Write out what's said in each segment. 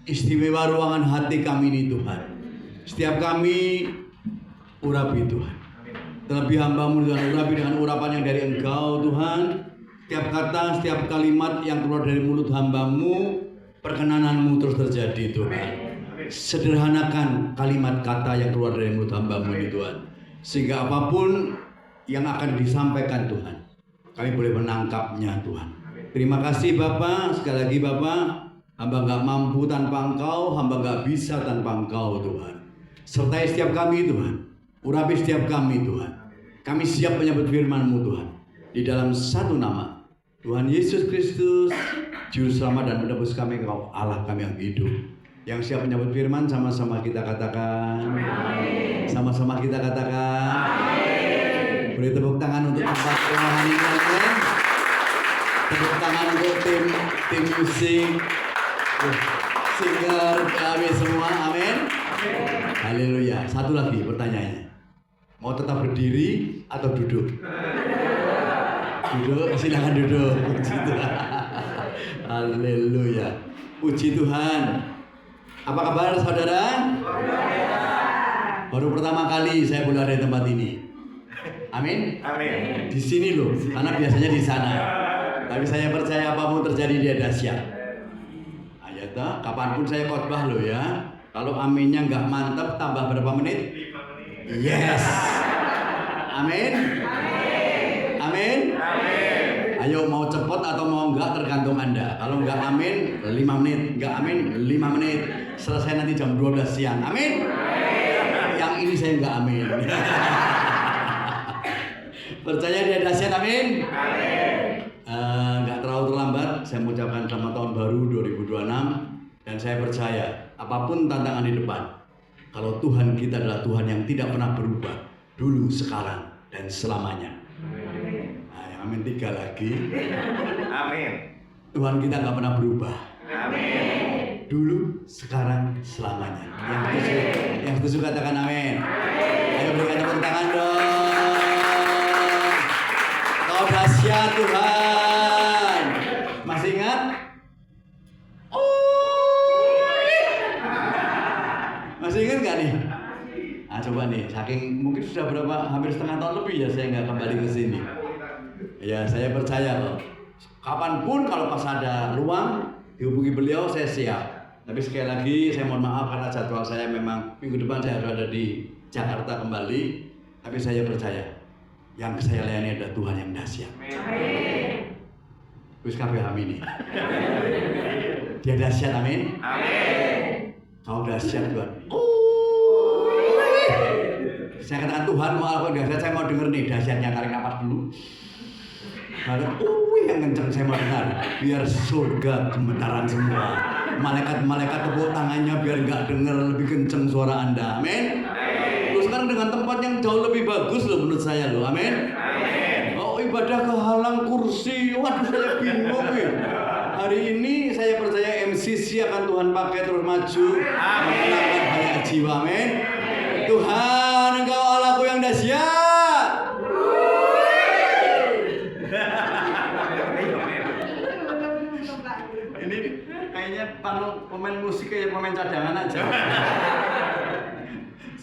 Istimewa ruangan hati kami ini Tuhan. Setiap kami urapi Tuhan. Terlebih hamba-Mu Tuhan, urapi dengan urapan yang dari Engkau Tuhan. Setiap kata, setiap kalimat yang keluar dari mulut hamba-Mu, perkenanan-Mu terus terjadi Tuhan. Sederhanakan kalimat kata yang keluar dari mulut hamba-Mu ini Tuhan. Sehingga apapun yang akan disampaikan Tuhan, kami boleh menangkapnya Tuhan. Terima kasih Bapak, sekali lagi Bapak, hamba gak mampu tanpa Engkau, hamba gak bisa tanpa Engkau Tuhan. Sertai setiap kami Tuhan, urapi setiap kami Tuhan. Kami siap menyambut firman-Mu Tuhan. Di dalam satu nama, Tuhan Yesus Kristus, Juru Selamat dan Penebus kami, Engkau Allah kami yang hidup. Yang siap menyambut firman, sama-sama kita katakan. Amin. Sama-sama kita katakan. Amin. Boleh tepuk tangan untuk tempat ruangan ini. Tepuk tangan untuk tim musik, singer kami semua. Amin. Haleluya. Satu lagi pertanyaannya. Mau tetap berdiri atau duduk? Duduk, silakan duduk. Puji Tuhan. Haleluya. Puji Tuhan. Apa kabar saudara? Baru pertama kali saya boleh ada di tempat ini. Amin. Amin. Di sini loh, karena biasanya di sana. Tapi saya percaya apapun terjadi dia dahsyat. Ayo toh, kapanpun saya khotbah loh ya. Kalau aminnya nggak mantap, tambah berapa menit? Yes. Amin. Amin. Ayo mau cepet atau mau enggak tergantung Anda. Kalau enggak amin 5 menit, enggak amin 5 menit. Selesai nanti jam 12 siang. Amin. Yang ini saya enggak amin. Percaya dia dahsyat, amin. Enggak terlalu terlambat saya mengucapkan selamat tahun baru 2026 dan saya percaya apapun tantangan di depan, kalau Tuhan kita adalah Tuhan yang tidak pernah berubah, dulu, sekarang dan selamanya. Amin 3 lagi. Amin. Tuhan kita nggak pernah berubah. Amin. Dulu, sekarang, selamanya. Yang setuju katakan amin. Ayo berikan tepuk tangan dong. Kau dahsyat Tuhan. Masih ingat? Masih ingat nggak nih? Nah, coba nih, saking mungkin sudah hampir setengah tahun lebih ya saya nggak kembali ke sini. Ya saya percaya loh, kapanpun kalau pas ada ruang dihubungi beliau saya siap. Tapi sekali lagi saya mohon maaf karena jadwal saya memang minggu depan saya harus ada di Jakarta kembali. Tapi saya percaya yang saya layani adalah Tuhan yang dahsyat. Wis kabeh amin. Dia dahsyat, amin. Kau dahsyat Tuhan. Saya katakan Tuhan mau apa dahsyat, saya mau denger nih dahsyatnya, tarik nafas dulu. Ada yang kencang saya mau dengar, biar surga gemetaran semua. Malaikat-malaikat tepuk tangannya biar nggak dengar lebih kencang suara Anda. Amin. Terus sekarang dengan tempat yang jauh lebih bagus loh menurut saya loh. Amin. Oh ibadah kehalang kursi, waduh saya bingung ya. Hari ini saya percaya MCC akan Tuhan pakai terus maju, menyenangkan banyak jiwa. Amin. Tuhan Engkau Allahku yang dahsyat. Kayaknya pemain musik kayak pemain cadangan aja.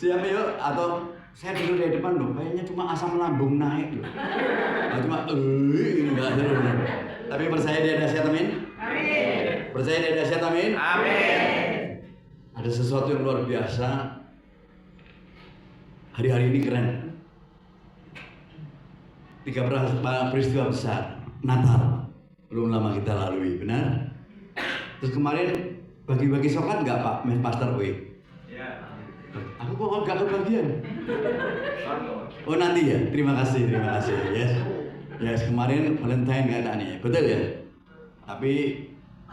Siap yuk, atau saya dulu dari depan loh, kayaknya cuma asam lambung naik loh. Nah, cuma enggak seru. Tapi percaya dia dahsyat, amin. Percaya dia dahsyat, amin. Ada sesuatu yang luar biasa. Hari-hari ini keren. 3 peristiwa besar Natal belum lama kita lalui, benar? Terus kemarin bagi-bagi coklat nggak Pak Pastor W? Iya. Aku kok nggak kebagian? Oh nanti ya. Terima kasih. Yes kemarin Valentine katanya, betul ya? Tapi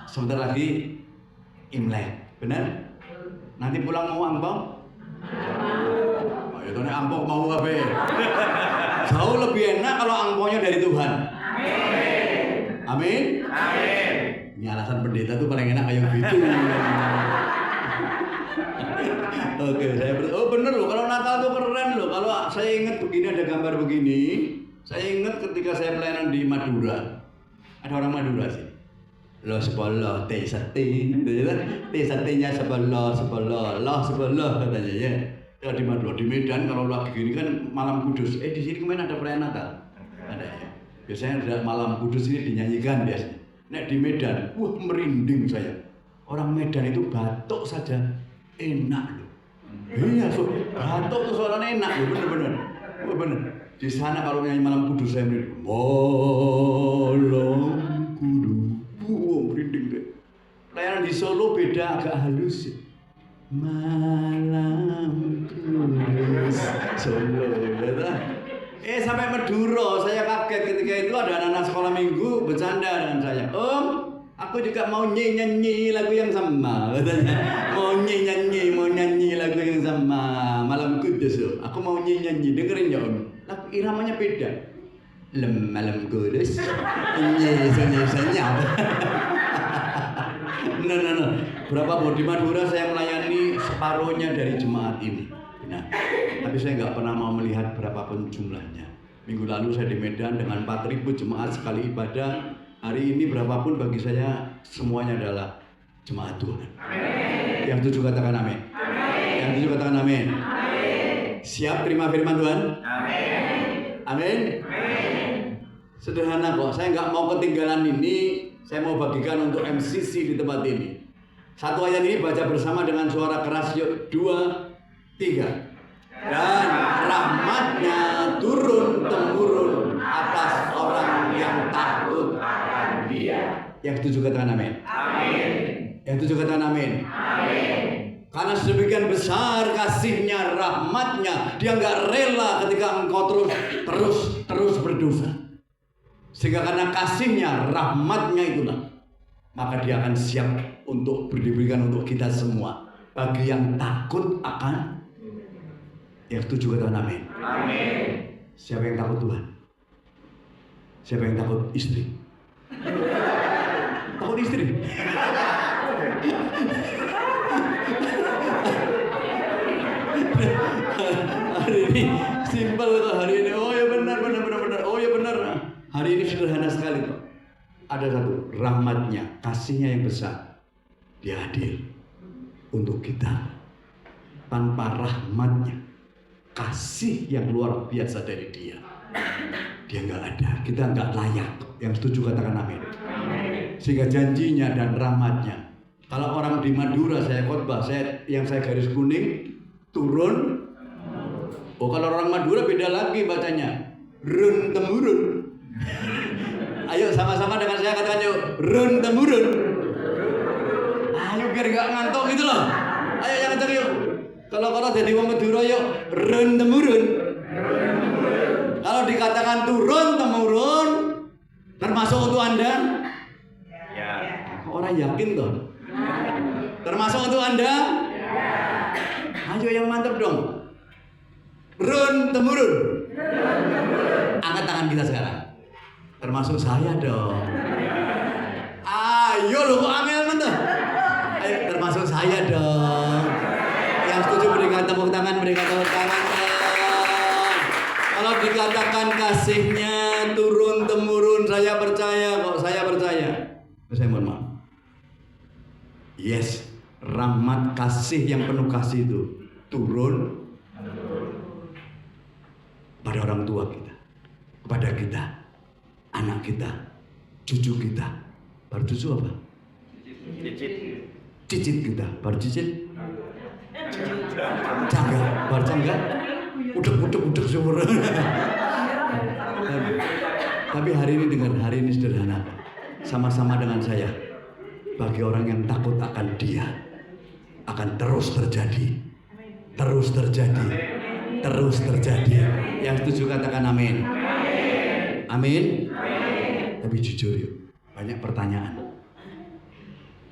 sebentar lagi Imlek, benar? Nanti pulang mau angpau? Oh itu nih angpau mau apa? Jauh lebih enak kalau angpaunya dari Tuhan. Amin. Ini alasan pendeta tuh paling enak kayak gitu. Oke, bener loh. Kalau Natal tuh keren loh. Kalau saya ingat begini, ada gambar begini. Saya ingat ketika saya pelayanan di Madura. Ada orang Madura sih. Lo sebelah, teh sate, teh satenya sebelah, lah sebelah katanya ya. Ya di Medan kalau lagi gini kan malam kudus. Di sini kemarin ada perayaan Natal, ada ya. Biasanya malam kudus ini dinyanyikan biasanya. Nek di Medan, merinding saya. Orang Medan itu batuk saja enak loh. Iya, batuk tuh suaranya enak loh, bener-bener. Bener. Di sana kalau nyanyi malam kudus saya merinding. Malam kudus. Merinding deh. Layanan di Solo beda, agak halus. Malam kudus Solo. Sampai Madura saya kaget ketika itu ada anak-anak sekolah minggu bercanda dengan saya. Om, aku juga mau nyanyi lagu yang sama katanya. Mau nyanyi lagu yang sama malam kudus. Aku mau nyanyi, dengerin ya Om. Lagu iramanya beda. Malam kudus. Senyap. No. Berapa di Madura saya melayani separuhnya dari jemaat ini. Nah, tapi saya nggak pernah mau melihat berapapun jumlahnya. Minggu lalu saya di Medan dengan 4.000 jemaat sekali ibadah. Hari ini berapapun bagi saya semuanya adalah jemaat Tuhan. Amin. Yang setuju katakan amin. Amin. Yang setuju katakan amin. Amin. Siap terima firman Tuhan? Amin. Amin. Amin. Sederhana kok. Saya nggak mau ketinggalan ini. Saya mau bagikan untuk MCC di tempat ini. Satu ayat ini baca bersama dengan suara keras. Yuk, 2, 3. Dan rahmatnya turun-temurun atas orang yang takut akan Dia. Yang setuju katakan amin. Amin. Yang setuju katakan amin. Amin. Karena sedemikian besar kasihnya, rahmatnya, Dia nggak rela ketika engkau terus berdosa. Sehingga karena kasihnya, rahmatnya itulah, maka Dia akan siap untuk diberikan untuk kita semua. Bagi yang takut akan, yang setuju katakan amin. Amin. Siapa yang takut Tuhan? Siapa yang takut istri? Takut istri? Hari ini simpel kok hari ini. Oh ya benar. Oh ya benar. Hari ini sederhana sekali kok. Ada satu, rahmatnya, kasihnya yang besar. Dia hadir untuk kita. Tanpa rahmatnya, kasih yang luar biasa dari Dia nggak ada. Kita nggak layak. Yang setuju katakan amin. Sehingga janjinya dan rahmatnya. Kalau orang di Madura saya khotbah, yang saya garis kuning turun. Oh, kalau orang Madura beda lagi bacanya. Run temurun. Ayo sama-sama dengan saya katakan yuk, run temurun. Ayo biar nggak ngantuk gitu loh. Ayo yang kencang yuk. Kalau jadi wong Madura yuk, run temurun. Kalau dikatakan turun temurun, termasuk untuk Anda? Ya. Orang yakin toh? Termasuk untuk Anda? Ya. Ayo yang mantap dong. Run temurun. Angkat tangan kita sekarang. Termasuk saya dong. Ayo lo kok angel mentah. Ayo termasuk saya dong. Yang setuju berikan tepuk tangan, Kalau dikatakan kasihnya turun temurun, saya percaya kok, saya percaya. Saya mohon maaf. Yes, rahmat kasih yang penuh kasih itu turun pada orang tua kita, kepada kita, anak kita, cucu kita. Baru cucu apa? Cicit kita. Baru cicit? Cangga. Baru cangga? Udek sumur. Tapi hari ini dengar, hari ini sederhana. Sama-sama dengan saya. Bagi orang yang takut akan Dia, akan terus terjadi. Terus terjadi. Yang setuju katakan amin. Amin. Tapi jujur yuk, banyak pertanyaan.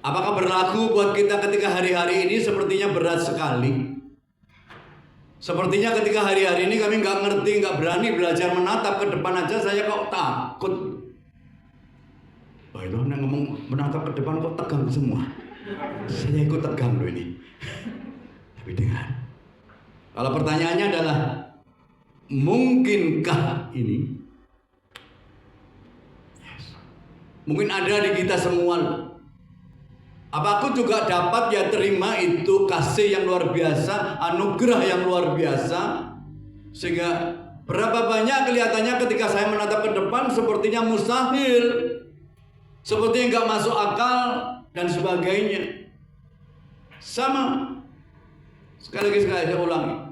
Apakah berlaku buat kita ketika hari-hari ini? Sepertinya berat sekali. Sepertinya ketika hari-hari ini kami nggak ngerti, nggak berani belajar menatap ke depan aja. Saya kok takut. Wah itu ngomong menatap ke depan kok tegang semua. Saya ikut tegang loh ini. Tapi dengar. Kalau pertanyaannya adalah, mungkinkah ini? Yes. Mungkin ada di kita semua Apa aku juga dapat ya terima itu kasih yang luar biasa, anugerah yang luar biasa, sehingga berapa banyak kelihatannya ketika saya menatap ke depan sepertinya mustahil, sepertinya nggak masuk akal dan sebagainya. Sama, sekali lagi saya ulangi,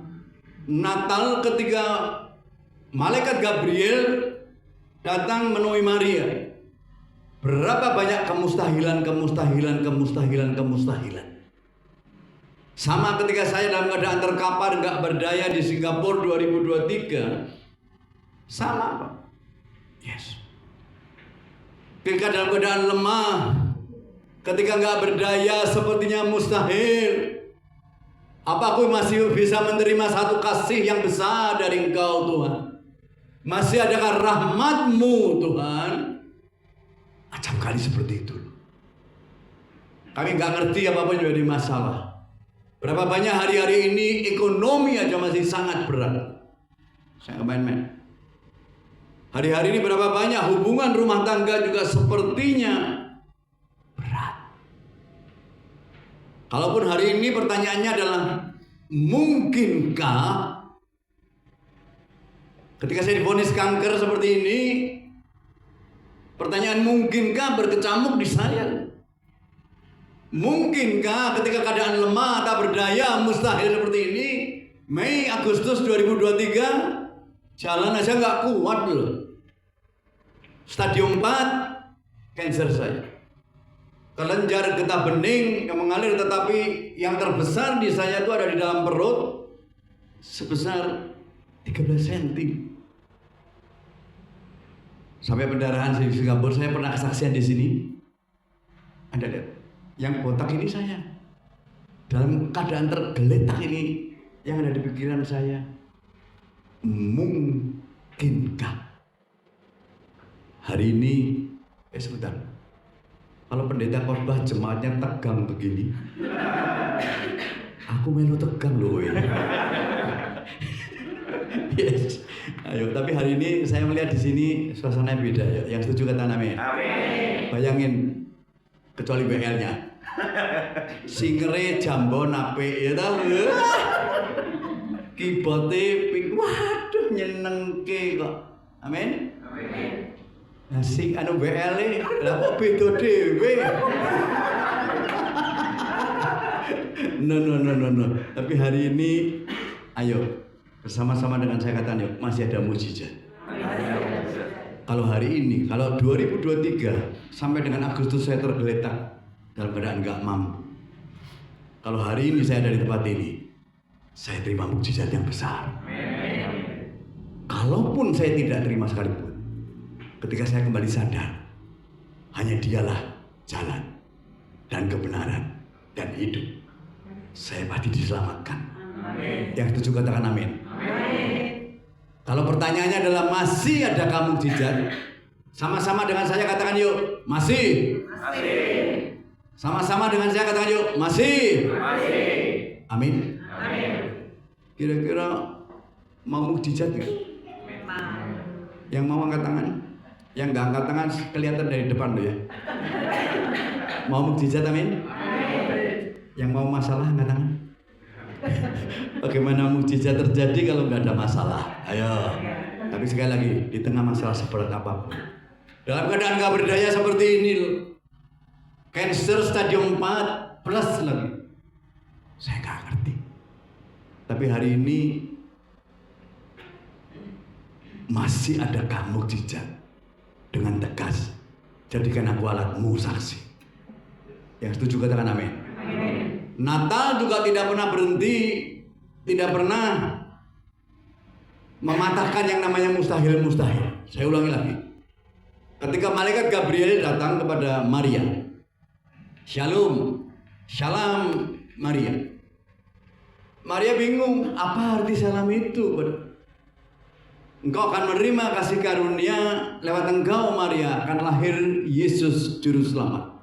Natal ketika malaikat Gabriel datang menemui Maria, berapa banyak kemustahilan. Sama ketika saya dalam keadaan terkapar nggak berdaya di Singapura 2023, sama Pak. Yes. Ketika dalam keadaan lemah, ketika nggak berdaya sepertinya mustahil. Apa aku masih bisa menerima satu kasih yang besar dari Engkau Tuhan? Masih adakah rahmat-Mu Tuhan? Acap kali seperti itu. Kami nggak ngerti apapun jadi masalah. Berapa banyak hari-hari ini ekonomi aja masih sangat berat. Saya nggak main-main. Hari-hari ini berapa banyak hubungan rumah tangga juga sepertinya berat. Kalaupun hari ini pertanyaannya adalah, mungkinkah ketika saya divonis kanker seperti ini, pertanyaan mungkinkah berkecamuk di saya? Mungkinkah ketika keadaan lemah tak berdaya mustahil seperti ini, Mei Agustus 2023 jalan aja nggak kuat loh. Stadium 4 cancer saya, kelenjar getah bening yang mengalir, tetapi yang terbesar di saya itu ada di dalam perut sebesar 13 cm. Sampai pendarahan di Singapura, saya pernah kesaksian di sini. Anda lihat, yang botak ini saya, dalam keadaan tergeletak ini, yang ada di pikiran saya, mungkinkah hari ini, sebentar, kalau pendeta khotbah jemaatnya tegang begini, aku melu tegang loh. Yes. Ayo, tapi hari ini saya melihat di sini suasana beda ya. Yang setuju kata amin. Bayangin, kecuali BL-nya. Singere jambon apik ya tahu. Kibote ping, waduh nyenengke kok. Amin. Nah, sing anu BL-e lah kok beda dhewe. No. Tapi hari ini ayo bersama-sama dengan saya katakan yuk, masih ada mujizat. Kalau hari ini, kalau 2023 sampai dengan Agustus saya tergeletak dalam keadaan nggak mampu. Kalau hari ini saya ada di tempat ini, saya terima mujizat yang besar. Kalaupun saya tidak terima sekalipun, ketika saya kembali sadar, hanya Dialah jalan dan kebenaran dan hidup, saya pasti diselamatkan. Yang setuju katakan amin. Kalau pertanyaannya adalah masih adakah mukjizat? Sama-sama dengan saya katakan yuk, masih. Sama-sama dengan saya katakan yuk, masih. Amin. Kira-kira mau mukjizat nggak? Yang mau angkat tangan? Yang nggak angkat tangan kelihatan dari depan loh ya. Mau mukjizat amin? Yang mau masalah angkat tangan? Bagaimana mukjizat terjadi kalau nggak ada masalah? Ayo. Tapi sekali lagi, di tengah masalah seberat apapun, dalam keadaan nggak berdaya seperti ini loh, cancer stadium 4 plus lagi, saya nggak ngerti. Tapi hari ini masih adakah mukjizat? Dengan tegas, jadikan aku alatmu saksi. Yang setuju katakan amin. Natal juga tidak pernah berhenti, tidak pernah mematahkan yang namanya mustahil-mustahil. Saya ulangi lagi. Ketika malaikat Gabriel datang kepada Maria, Shalom, Shalom Maria. Maria bingung, apa arti salam itu? Engkau akan menerima kasih karunia, lewat engkau Maria akan lahir Yesus Juru Selamat.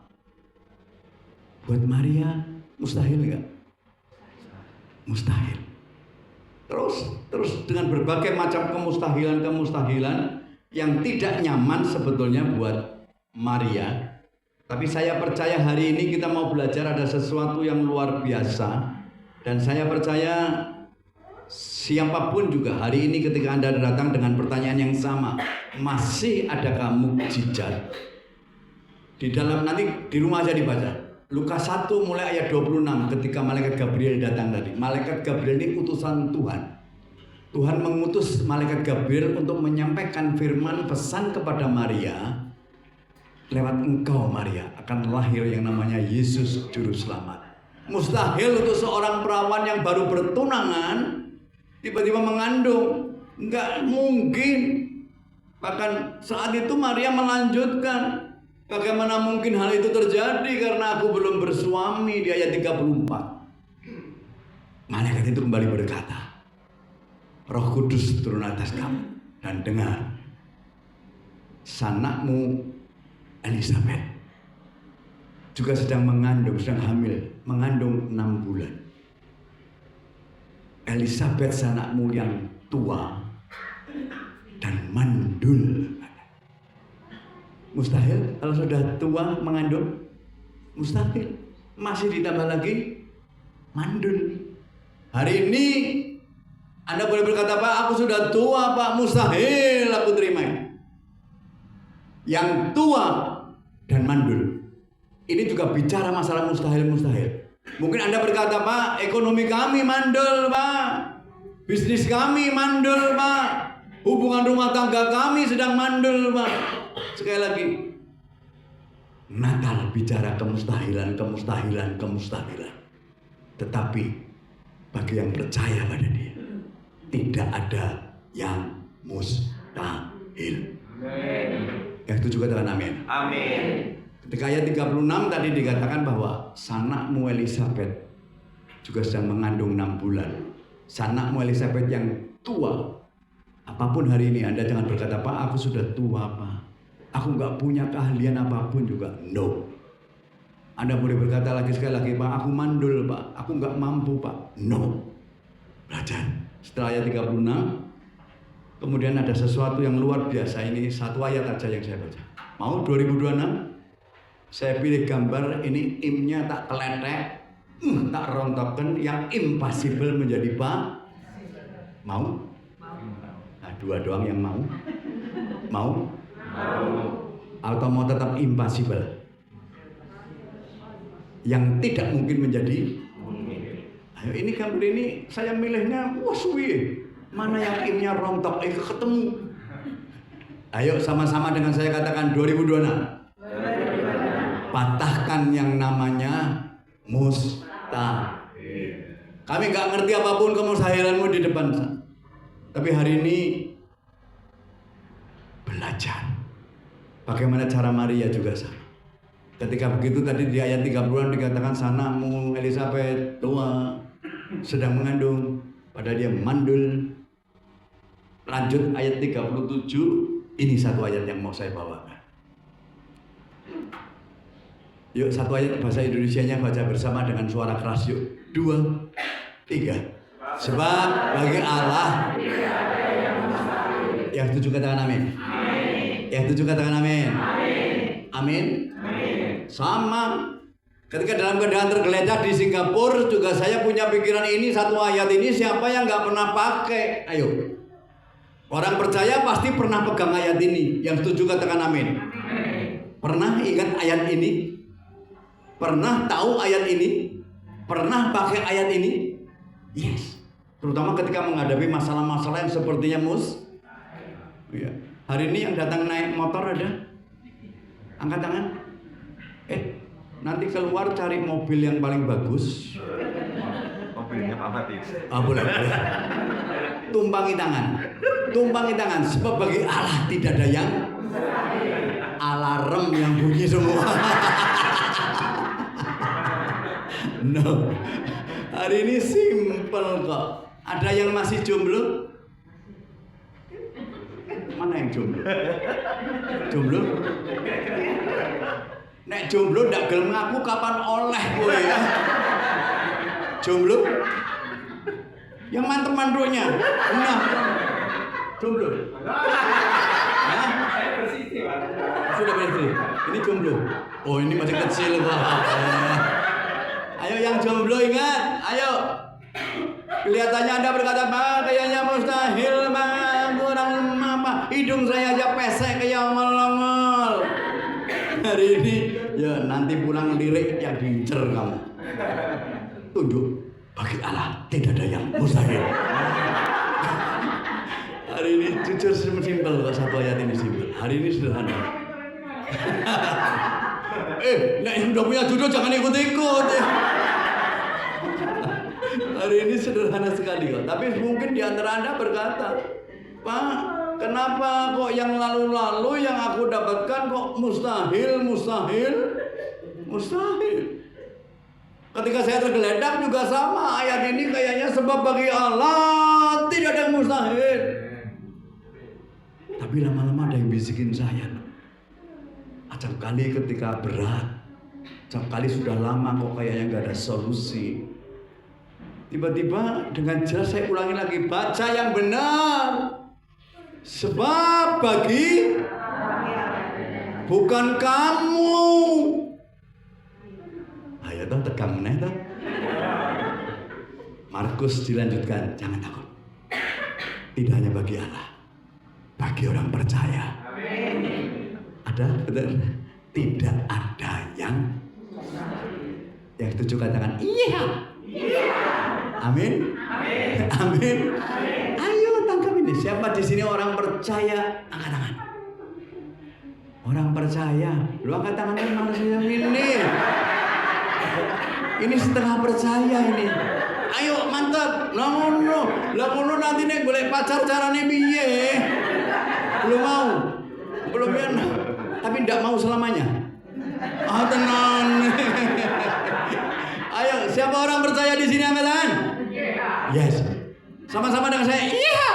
Buat Maria mustahil nggak? Mustahil. Terus dengan berbagai macam kemustahilan yang tidak nyaman sebetulnya buat Maria. Tapi saya percaya hari ini kita mau belajar ada sesuatu yang luar biasa. Dan saya percaya siapapun juga hari ini ketika Anda datang dengan pertanyaan yang sama, masih adakah mukjizat? Di dalam, nanti di rumah aja dibaca. Lukas 1 mulai ayat 26 ketika malaikat Gabriel datang tadi. Malaikat Gabriel ini utusan Tuhan. Tuhan mengutus malaikat Gabriel untuk menyampaikan firman pesan kepada Maria. Lewat engkau Maria akan lahir yang namanya Yesus Juru Selamat. Mustahil untuk seorang perawan yang baru bertunangan tiba-tiba mengandung. Enggak mungkin. Bahkan saat itu Maria melanjutkan, bagaimana mungkin hal itu terjadi karena aku belum bersuami, di ayat 34. Malaikat itu kembali berkata, Roh Kudus turun atas kamu dan dengar, sanakmu Elizabeth juga sedang mengandung 6 bulan. Elizabeth sanakmu yang tua dan mandul. Mustahil kalau sudah tua mengandung? Mustahil. Masih ditambah lagi mandul. Hari ini Anda boleh berkata, Pak, aku sudah tua, Pak. Mustahil aku terima ini. Yang tua dan mandul. Ini juga bicara masalah mustahil-mustahil. Mungkin Anda berkata, Pak, ekonomi kami mandul, Pak. Bisnis kami mandul, Pak. Hubungan rumah tangga kami sedang mandul, Pak. Sekali lagi, Natal bicara kemustahilan. Tetapi bagi yang percaya pada Dia, tidak ada yang mustahil. Yang setuju katakan amin. Amin. Ketika ayat 36 tadi dikatakan bahwa sanakmu Elizabeth juga sedang mengandung 6 bulan. Sanakmu Elizabeth yang tua. Apapun hari ini Anda jangan berkata, Pak, aku sudah tua, Pak. Aku nggak punya keahlian apapun juga. No. Anda boleh berkata sekali lagi, Pak, aku mandul, Pak. Aku nggak mampu, Pak. No. Belajar. Setelah ayat 36, kemudian ada sesuatu yang luar biasa. Ini satu ayat aja yang saya baca. Mau 2026? Saya pilih gambar ini, imnya tak keletek, tak rontoken, yang impossible menjadi Pak. Mau? Nah, 2 doang yang mau. Mau? Atau mau tetap impossible? Yang tidak mungkin menjadi? Ayo, ini gambar ini saya milihnya, wah suwi. Mana yang imnya rontok? Ketemu. Ayo sama-sama dengan saya katakan 2026. Patahkan yang namanya mustahil. Kami nggak ngerti apapun kemustahilanmu di depan. Tapi hari ini belajar bagaimana cara Maria juga sama. Ketika begitu tadi di ayat 30-an dikatakan sanakmu Elizabeth tua sedang mengandung, padahal dia mandul. Lanjut ayat 37, ini satu ayat yang mau saya bawakan. Yuk, satu ayat bahasa Indonesianya baca bersama dengan suara keras yuk. 2, 3. Sebab bagi Allah yang setuju katakan amin. Yang setuju katakan amin. Amin. Sama. Ketika dalam keadaan tergeletak di Singapura juga saya punya pikiran ini, satu ayat ini siapa yang nggak pernah pakai? Ayo. Orang percaya pasti pernah pegang ayat ini. Yang setuju katakan amin. Pernah ingat ayat ini? Pernah tahu ayat ini? Pernah pakai ayat ini? Yes. Terutama ketika menghadapi masalah-masalah yang sepertinya ya. Hari ini yang datang naik motor ada? Angkat tangan. Nanti keluar cari mobil yang paling bagus. Mobilnya Pak Matis. Boleh. Tumpangi tangan. Sebab bagi Allah tidak ada yang alarm yang bunyi semua. No. Hari ini simple kok. Ada yang masih jomblo? Mana yang jomblo? Jomblo? Nek jomblo ndak gelem ngaku kapan oleh kowe ya. Jomblo? Yang mantep mandonya. Nah. Jomblo. Hah? Sudah beristri. Ini jomblo. Oh, ini masih kecil, Pak. Ayo yang jomblo ingat, ayo. Kelihatannya Anda berkata, Pak, kayaknya mustahil, Pak. Kurang apa? Hidung saya aja pesek kayak melongol. Hari ini, ya nanti pulang lirik yang diincer kamu. Tunjuk, bagi Allah tidak ada yang mustahil. Hari ini jujur simpel kok, satu ayat ini simpel. Hari ini sederhana. Nek udah punya jodoh jangan ikut-ikut. Hari ini sederhana sekali kok. Tapi mungkin di antara Anda berkata, Pak, kenapa kok yang lalu-lalu yang aku dapatkan kok mustahil? Ketika saya tergeledak juga sama. Ayat ini kayaknya sebab bagi Allah tidak ada yang mustahil. Tapi lama-lama ada yang bisikin saya. Acap kali ketika berat, acap kali sudah lama kok kayaknya nggak ada solusi. Tiba-tiba dengan jelas saya ulangi lagi, baca yang benar. Sebab bagi bukan kamu. Ayo toh tegang meneh toh. Markus dilanjutkan, jangan takut. Tidak hanya bagi Allah, bagi orang percaya. Ada betul? Tidak ada yang setuju katakan iya. Amin. Amin. Ayo tangkap ini. Siapa di sini orang percaya? Angkat tangan. Orang percaya. Lu angkat tangannya manusia ini. Ini setengah percaya ini. Ayo mantap. Lamun nanti nek golek pacar carane piye? Belum mau. Belum ya. Tapi tidak mau selamanya. Tenang. Ayo, siapa orang percaya di sini angkat tangan? Yes. Sama-sama dengan saya. Iya.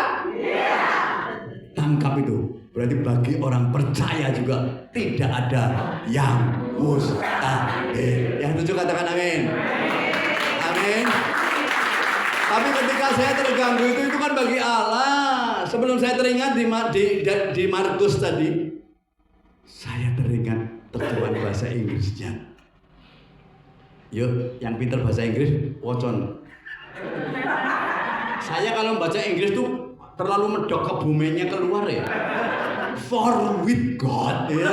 Tangkap itu. Berarti bagi orang percaya juga tidak ada yang mustahil. Yang setuju katakan amin. Amin. Tapi ketika saya terganggu itu kan bagi Allah. Sebelum saya teringat di Markus tadi, saya teringat terjemahan bahasa Inggrisnya. Yuk, yang pintar bahasa Inggris, wocon. Saya kalau baca Inggris tuh terlalu medok ke buminya keluar ya. For with God ya.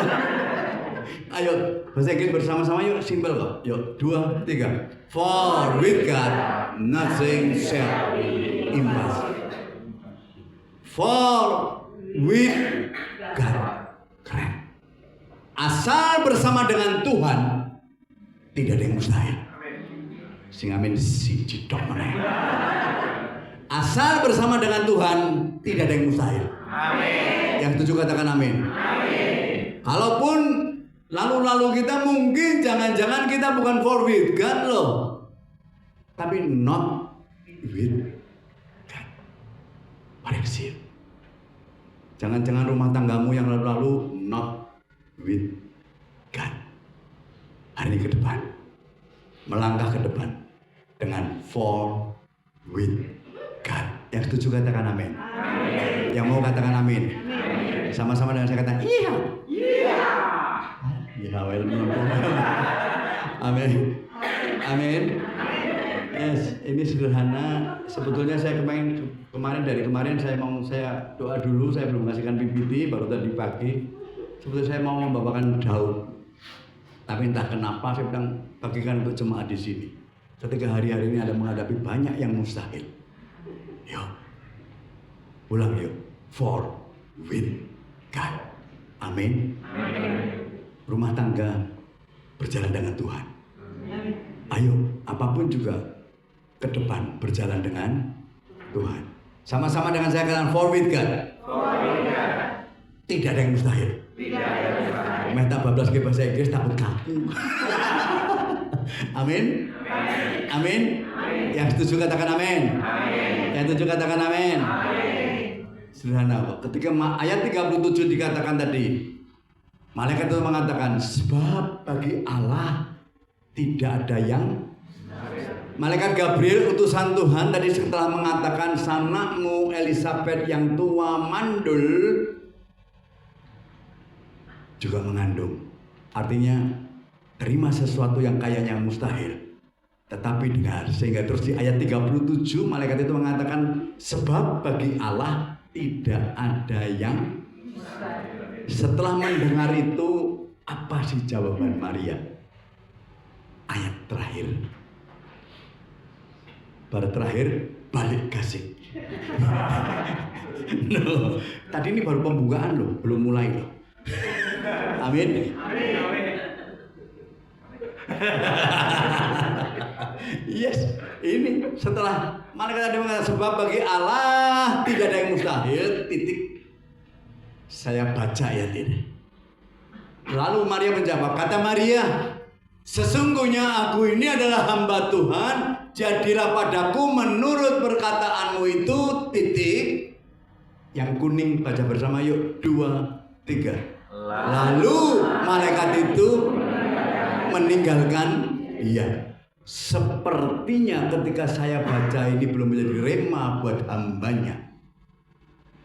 Ayo, bahasa Inggris bersama-sama yuk, simpel kok. Yuk, 2, 3. For with God, nothing shall be impossible. For with God. Keren. Asal bersama dengan Tuhan, tidak ada yang mustahil. Sing amin si cidok meneh. Asal bersama dengan Tuhan, tidak ada yang mustahil. Amin. Yang setuju katakan amin. Amin. Kalaupun lalu-lalu kita mungkin jangan-jangan kita bukan for with God loh. Tapi not with God. Koreksi. Jangan-jangan rumah tanggamu yang lalu-lalu not with God. Hari ini ke depan, melangkah ke depan dengan for with God. Yang setuju katakan amin. Amin. Yang mau katakan amin. Amin. Sama-sama dengan saya katakan iya. Iya. Ya well. Amin. Amin. Yes, ini sederhana. Sebetulnya saya kemarin saya doa dulu. Saya belum kasihkan PPT, baru tadi pagi. Sebetulnya saya mau membawakan Daud. Tapi entah kenapa saya bilang bagikan untuk jemaat di sini. Ketika hari-hari ini ada menghadapi banyak yang mustahil. Yuk, pulang yuk. For with God. Amin. Rumah tangga berjalan dengan Tuhan. Ayo, apapun juga ke depan berjalan dengan Tuhan. Sama-sama dengan saya katakan for with God. Tidak ada yang mustahil. Meta bablas ke bahasa Inggris takut kaku. Amin. Amin. Yang setuju katakan amin. Yang setuju katakan amin. Sederhana kok. Ketika ayat 37 dikatakan tadi, malaikat itu mengatakan sebab bagi Allah tidak ada yang. Malaikat Gabriel utusan Tuhan tadi setelah mengatakan sanakmu Elizabeth yang tua mandul, juga mengandung. Artinya terima sesuatu yang kayaknya mustahil. Tetapi dengar, sehingga terus di ayat 37 malaikat itu mengatakan, sebab bagi Allah tidak ada yang mustahil. Setelah mendengar itu, apa sih jawaban Maria? Ayat terakhir. Pada terakhir, balik kasih. No, tadi ini baru pembukaan loh, belum mulai loh. Amin. Yes, ini setelah malaikat tadi mengatakan sebab bagi Allah tidak ada yang mustahil, titik. Saya baca ayat ini. Lalu Maria menjawab, kata Maria, sesungguhnya aku ini adalah hamba Tuhan, jadilah padaku menurut perkataanmu itu, titik. Yang kuning baca bersama yuk, 2, 3. Lalu malaikat itu meninggalkan dia. Sepertinya ketika saya baca ini belum menjadi rema buat hambanya.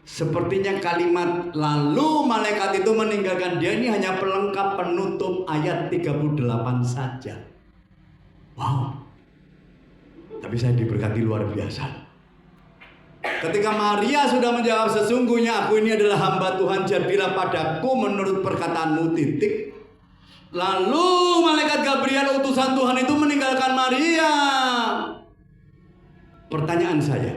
Sepertinya kalimat lalu malaikat itu meninggalkan dia ini hanya pelengkap penutup ayat 38 saja. Wow. Tapi saya diberkati luar biasa. Ketika Maria sudah menjawab sesungguhnya aku ini adalah hamba Tuhan, jadilah padaku menurut perkataanmu, titik. Lalu malaikat Gabriel utusan Tuhan itu meninggalkan Maria. Pertanyaan saya,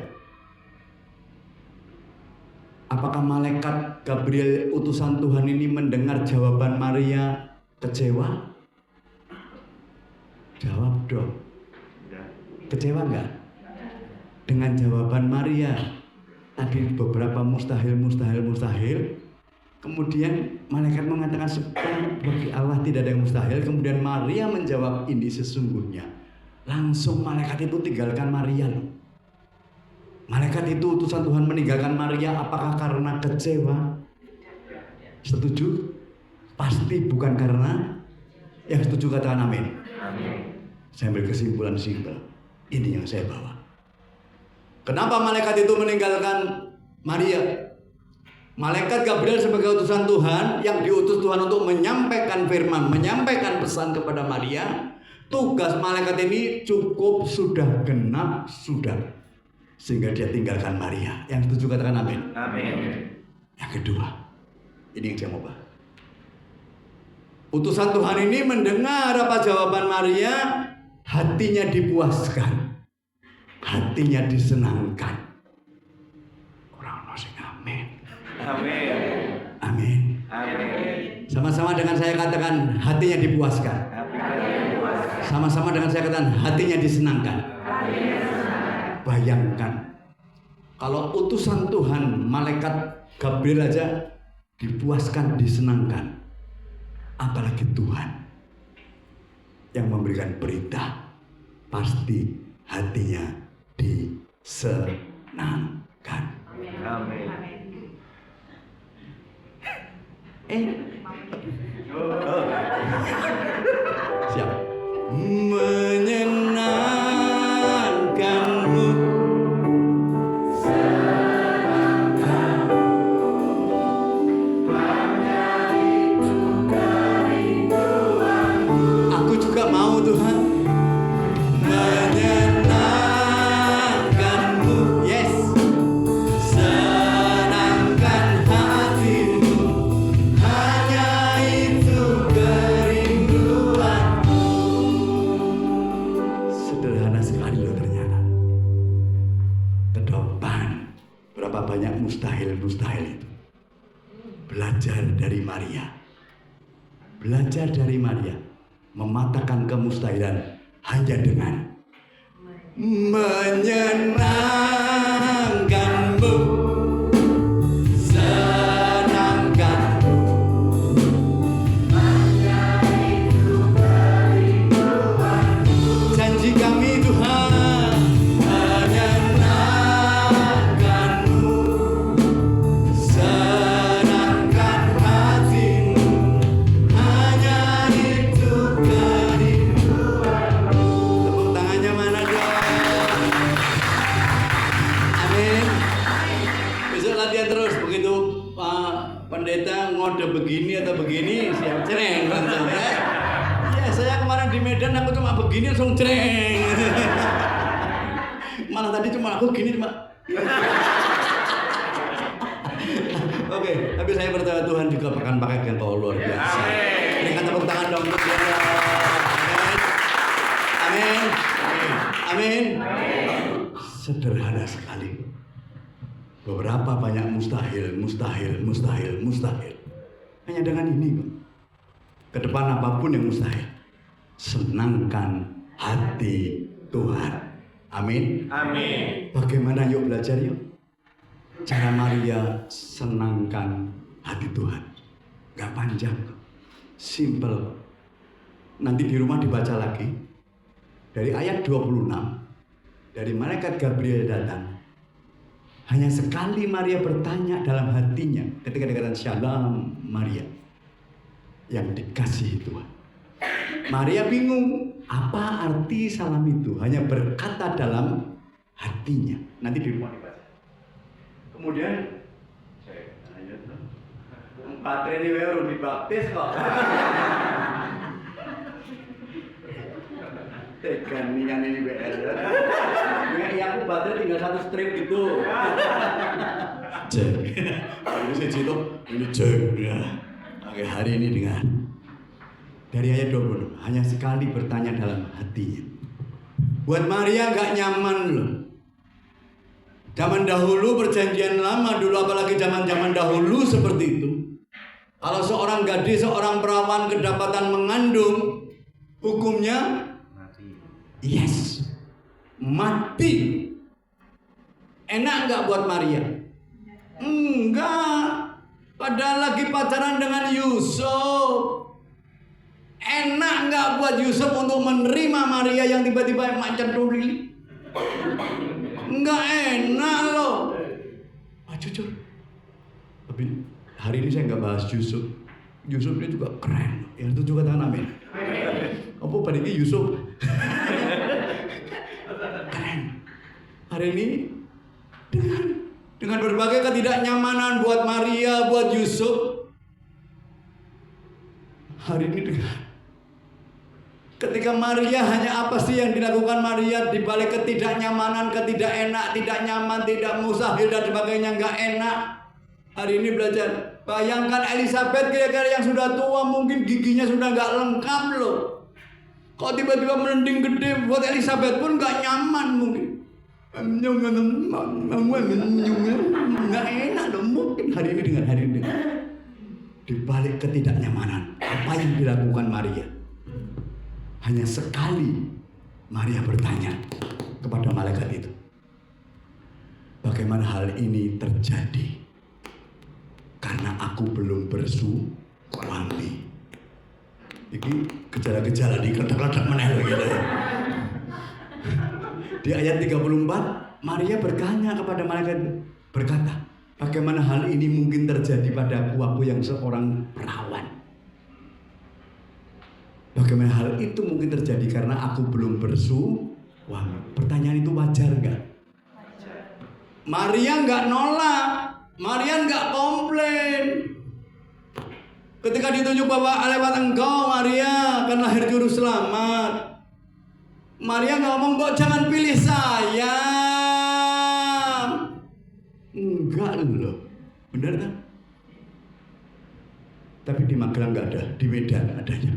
apakah malaikat Gabriel utusan Tuhan ini mendengar jawaban Maria kecewa? Jawab dong. Kecewa enggak? Dengan jawaban Maria. Tadi beberapa mustahil. Kemudian malaikat mengatakan sebab bagi Allah tidak ada yang mustahil. Kemudian Maria menjawab ini sesungguhnya. Langsung malaikat itu tinggalkan Maria loh. Malaikat itu utusan Tuhan meninggalkan Maria apakah karena kecewa? Setuju? Pasti bukan karena. Yang setuju katakan amin. Amin. Saya ambil kesimpulan simpel. Ini yang saya bawa. Kenapa malaikat itu meninggalkan Maria? Malaikat Gabriel sebagai utusan Tuhan yang diutus Tuhan untuk menyampaikan firman, menyampaikan pesan kepada Maria. Tugas malaikat ini cukup sudah genap sudah, sehingga dia tinggalkan Maria. Yang setuju katakan amin. Amin. Yang kedua, ini yang saya mau bahas. Utusan Tuhan ini mendengar apa jawaban Maria, hatinya dipuaskan, hatinya disenangkan. Orang sing amin. Amin. Amin. Amin. Sama-sama dengan saya katakan hatinya dipuaskan. Sama-sama dengan saya katakan hatinya disenangkan. Bayangkan kalau utusan Tuhan malaikat Gabriel aja dipuaskan, disenangkan, apalagi Tuhan yang memberikan berita, pasti hatinya disenangkan. Amin. Siap. Menyenangkanmu, senangkanmu, hanya itu kerinduanmu. Aku juga mau Tuhan menyenangkanmu, yes. Senangkan hatimu, hanya itu kerinduanmu. Sederhana sekali loh ternyata. Ke depan berapa banyak mustahil-mustahil itu. Belajar dari Maria. Belajar dari Maria. Mematahkan kemustahilan hanya dengan menyenangkanmu, senangkanmu, hanya itu kerinduanmu. Janji kami Tuhan, menyenangkanmu, senangkan hatimu, hanya itu kerinduanmu. Tepuk tangannya mana dong? mode begini atau begini, siap cereng langsung ya. Ya saya kemarin di Medan aku cuma begini langsung cereng. Malah tadi cuma aku gini cuma. Oke, tapi saya percaya Tuhan juga akan pakai engkau luar biasa. Berikan tepuk tangan dong untuk dia. Amin. Amin. Sederhana sekali. Beberapa banyak mustahil. Hanya dengan ini kok. Ke depan apapun yang mustahil. Senangkan hati Tuhan. Amin. Amin. Bagaimana yuk belajar yuk. Cara Maria senangkan hati Tuhan. Gak panjang. Simple. Nanti di rumah dibaca lagi. Dari ayat 26. Dari malaikat Gabriel datang. Hanya sekali Maria bertanya dalam hatinya. Ketika dikatakan Shalom Maria. Yang dikasihi Tuhan. Maria bingung. Apa arti salam itu? Hanya berkata dalam hatinya. Nanti di rumah dibaca. Kemudian Patri ini baru dibaptis kok. Tekan ini BL. Ya aku baterai tinggal satu strip gitu. Cek. Ini saya cerita ini cek ya. Oke, hari ini dengan dari ayat 20 hanya sekali bertanya dalam hatinya. Buat Maria gak nyaman loh. Zaman dahulu perjanjian lama dulu apalagi zaman dahulu seperti itu. Kalau seorang gadis, seorang perawan kedapatan mengandung, hukumnya Mati. yes, mati. Enak nggak buat Maria? Enggak. Padahal lagi pacaran dengan Yusuf. Enak nggak buat Yusuf untuk menerima Maria yang tiba-tiba macam tuli? Enggak enak loh. Jujur. Tapi hari ini saya nggak bahas Yusuf. Yusuf ini juga keren. Yang itu juga tangan amin. Apa pada ini Yusuf? Keren. Hari ini dengan berbagai ketidaknyamanan buat Maria, buat Yusuf. Hari ini ketika Maria hanya apa sih yang dilakukan Maria di balik ketidaknyamanan, ketidakenak, tidak nyaman, tidak mustahil dan sebagainya nggak enak. Hari ini belajar. Bayangkan Elizabeth kira-kira yang sudah tua mungkin giginya sudah nggak lengkap loh. Kok tiba-tiba merinding gede buat Elizabeth pun nggak nyaman mungkin. Nggak enak loh mungkin hari ini dengan di balik ketidaknyamanan apa yang dilakukan Maria. Hanya sekali Maria bertanya kepada malaikat itu. Bagaimana hal ini terjadi? Karena aku belum bersuami. Ini gejala-gejala di kedak-kedak menel gitu ya. Di ayat 34, Maria bertanya kepada malaikat berkata, bagaimana hal ini mungkin terjadi pada aku yang seorang perawan? Bagaimana hal itu mungkin terjadi karena aku belum bersuami? Pertanyaan itu wajar nggak? Maria nggak nolak, Maria nggak komplain. Ketika ditunjuk bahwa lewat engkau Maria akan lahir juru selamat, Maria nggak ngomong kok jangan pilih saya. Enggak loh, benar kan? Tapi di Magelang nggak ada, di Medan adanya.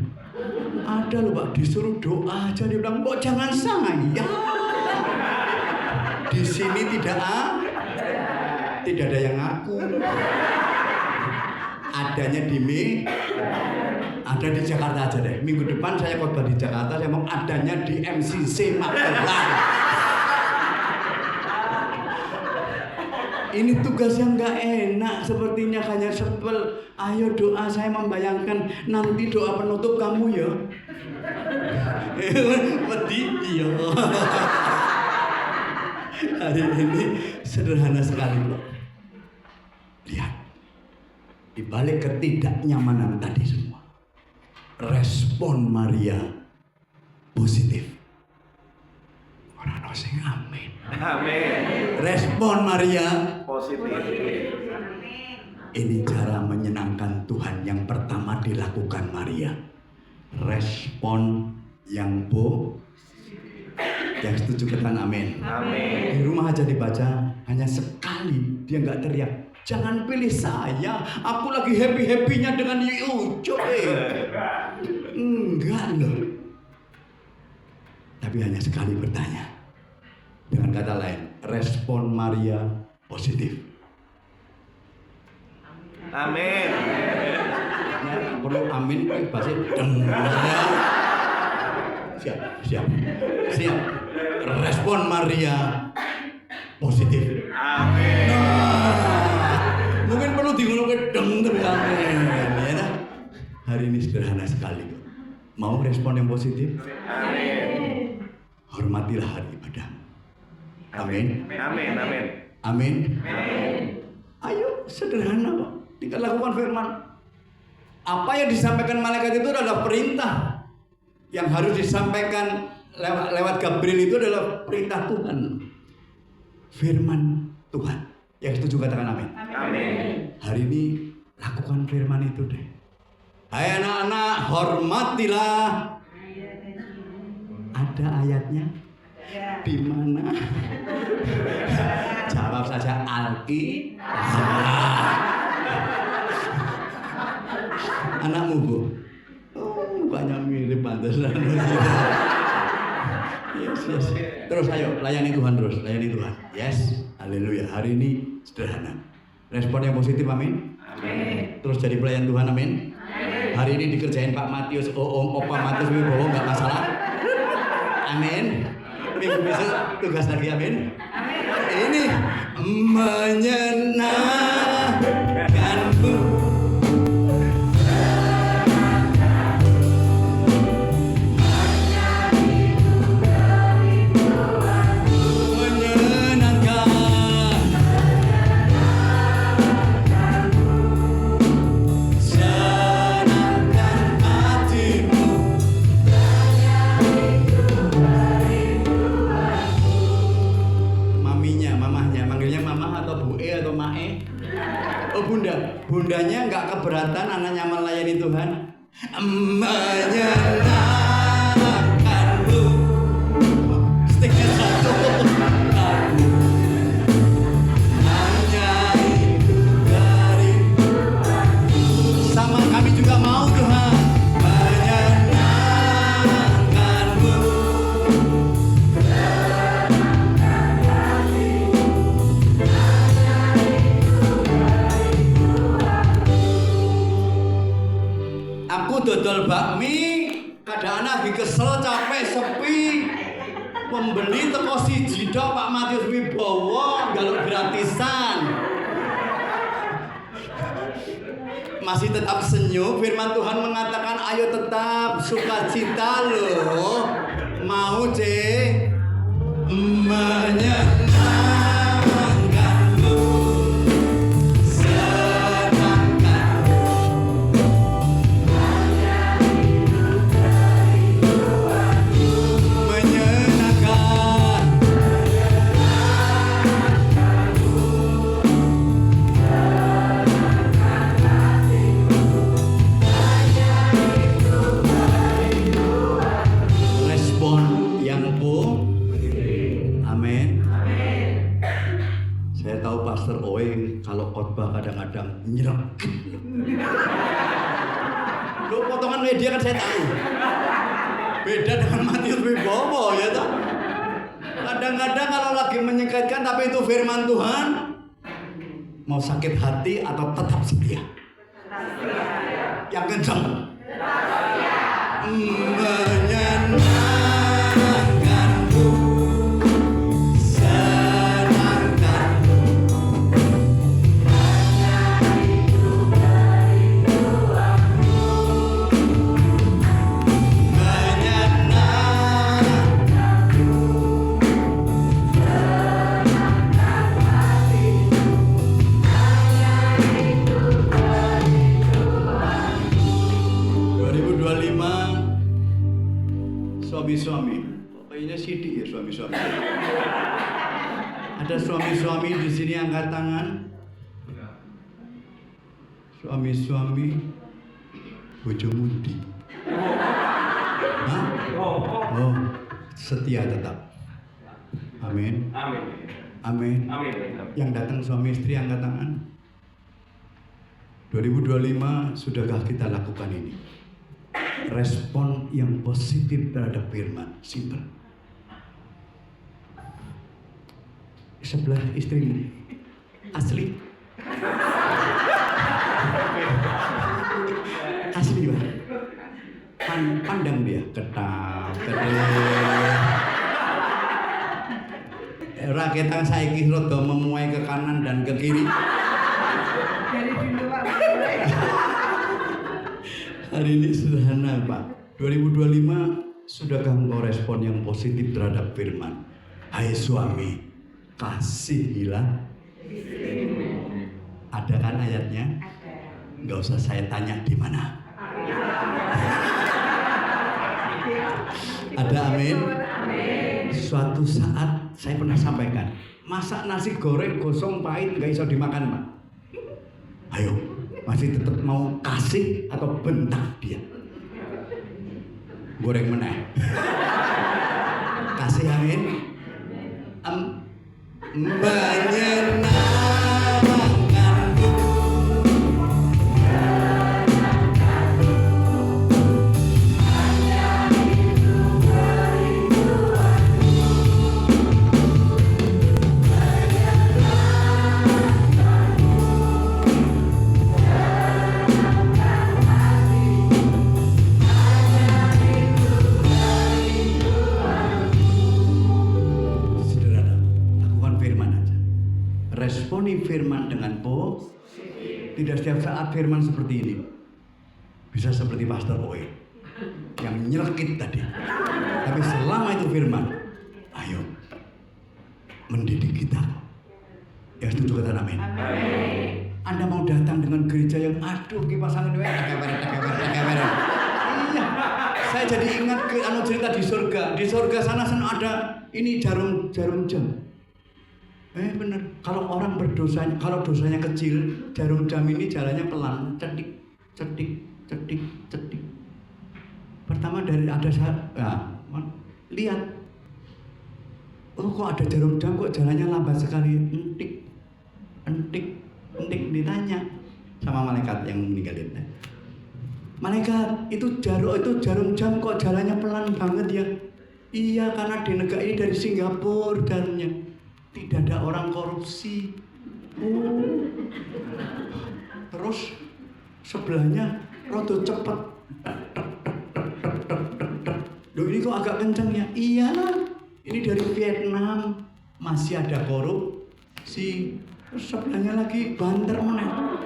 Ada loh Pak, disuruh doa aja dia bilang kok jangan saya. Di sini tidak ada yang ngaku. Adanya ada di Jakarta aja deh. Minggu depan saya khotbah di Jakarta, saya mau adanya di MCC Magelang. Ini tugas yang gak enak, sepertinya hanya sebel. Ayo doa, saya membayangkan nanti doa penutup kamu ya. Wedi iya. Hari ini sederhana sekali loh. Lihat, di balik ketidaknyamanan tadi semua, respon Maria positif. Orang sing amin. Amin. Respon Maria Positif. Ini cara menyenangkan Tuhan yang pertama dilakukan Maria. Respon yang yang setuju katakan amin. Amin. Di rumah aja dibaca, hanya sekali dia nggak teriak, jangan pilih saya, aku lagi happy-happynya dengan Ucup. Enggak loh. Tapi hanya sekali bertanya. Dengan kata lain, respon Maria positif. Amin. Ya, perlu amin bahasa siap. Respon Maria positif. Amin. Mungkin perlu digulungkan terus amin. Ya, hari ini sederhana sekali. Mau respon yang positif? Amin. Hormatilah hari ibadah. Amin. Amin. Amin. Amin. Amin. Ayo, sederhana kok. Tinggal lakukan firman. Apa yang disampaikan malaikat itu adalah perintah. Yang harus disampaikan lewat Gabriel itu adalah perintah Tuhan. Firman Tuhan. Yang setuju katakan amin. Amin. Hari ini lakukan firman itu deh. Hai anak-anak, hormatilah. Ada ayatnya? Di mana? Jawab saja Alkitab. Anakmu bu? Oh, mukanya mirip pantesan. Yes. Terus ayo layani Tuhan terus, layani Tuhan. Yes, haleluya. Hari ini sederhana. Respon yang positif, amin. Amin. Terus jadi pelayan Tuhan, amin. Hari ini dikerjain Pak Matius, Opa Matius Wibowo, nggak masalah. Amin. Minggu besok tugas lagi, amin. Ini menyenangkanku. Bundanya nggak keberatan anaknya melayani Tuhan. Menyenangkanku. Stiknya satu. Hanya itu dari sama kami juga mau Tuhan. Menyenangkanku. Aku dodol bakmi, kadang lagi kesel, capek, sepi. Pembeli teko siji tok Pak Matius Wibowo njaluk gratisan. Masih tetap senyum, firman Tuhan mengatakan ayo tetap sukacita loh. Mau cek menyenangkanku. Pastor Oe kalau khotbah kadang-kadang nyerempet. Lo potongan media kan saya tahu. Beda dengan Matius Wibowo ya toh. Kadang-kadang kalau lagi menyingkatkan tapi itu firman Tuhan, mau sakit hati atau tetap setia? Yang kencang. Menyenangkanku. Suami-suami, kayaknya sidik ya suami-suami. Ada suami-suami di sini angkat tangan. Suami-suami bojo mundi. Hah? Oh, setia tetap. Amin. Amin. Amin. Amin. Yang datang suami istri angkat tangan. 2025 sudahkah kita lakukan ini? Respon yang positif terhadap firman. Simple. Sebelah istrimu. Asli. Asli, Pak. Pandang dia. Ketak. Raketan saiki rada memuai ke kanan dan ke kiri. Dari dulu Pak. Hari ini sederhana Pak. 2025 sudahkah engkau respon yang positif terhadap firman? Hai suami, kasihilah. Ada kan ayatnya? Nggak usah saya tanya di mana. Ada, amin. Suatu saat saya pernah sampaikan, masak nasi goreng gosong pahit nggak bisa dimakan Pak. Ayo, masih tetap mau kasih atau bentak dia? Goreng meneh. Kasih, amin. Menyenangkanku. Responi firman dengan tidak setiap saat firman seperti ini. Bisa seperti Pastor Oe yang nyelekit tadi. Tapi selama itu firman, ayo mendidik kita. Ya setuju kata amin. Anda mau datang dengan gereja yang aduh kipas angin tekewer. Iya. Saya jadi ingat ke cerita di surga. Di surga sana ada ini jarum jam. Bener. Kalau orang berdosa, kalau dosanya kecil, jarum jam ini jalannya pelan, cedik. Pertama dari ada lihat, oh kok ada jarum jam kok jalannya lambat sekali, entik, ditanya sama malaikat yang meninggalin. Malaikat itu jarum jam kok jalannya pelan banget ya? Iya karena di negara ini dari Singapura jarumnya. Tidak ada orang korupsi. Terus sebelahnya rodo cepet. Loh ini kok agak kenceng ya? Iya, ini dari Vietnam. Masih ada korupsi. Terus sebelahnya lagi banter mana?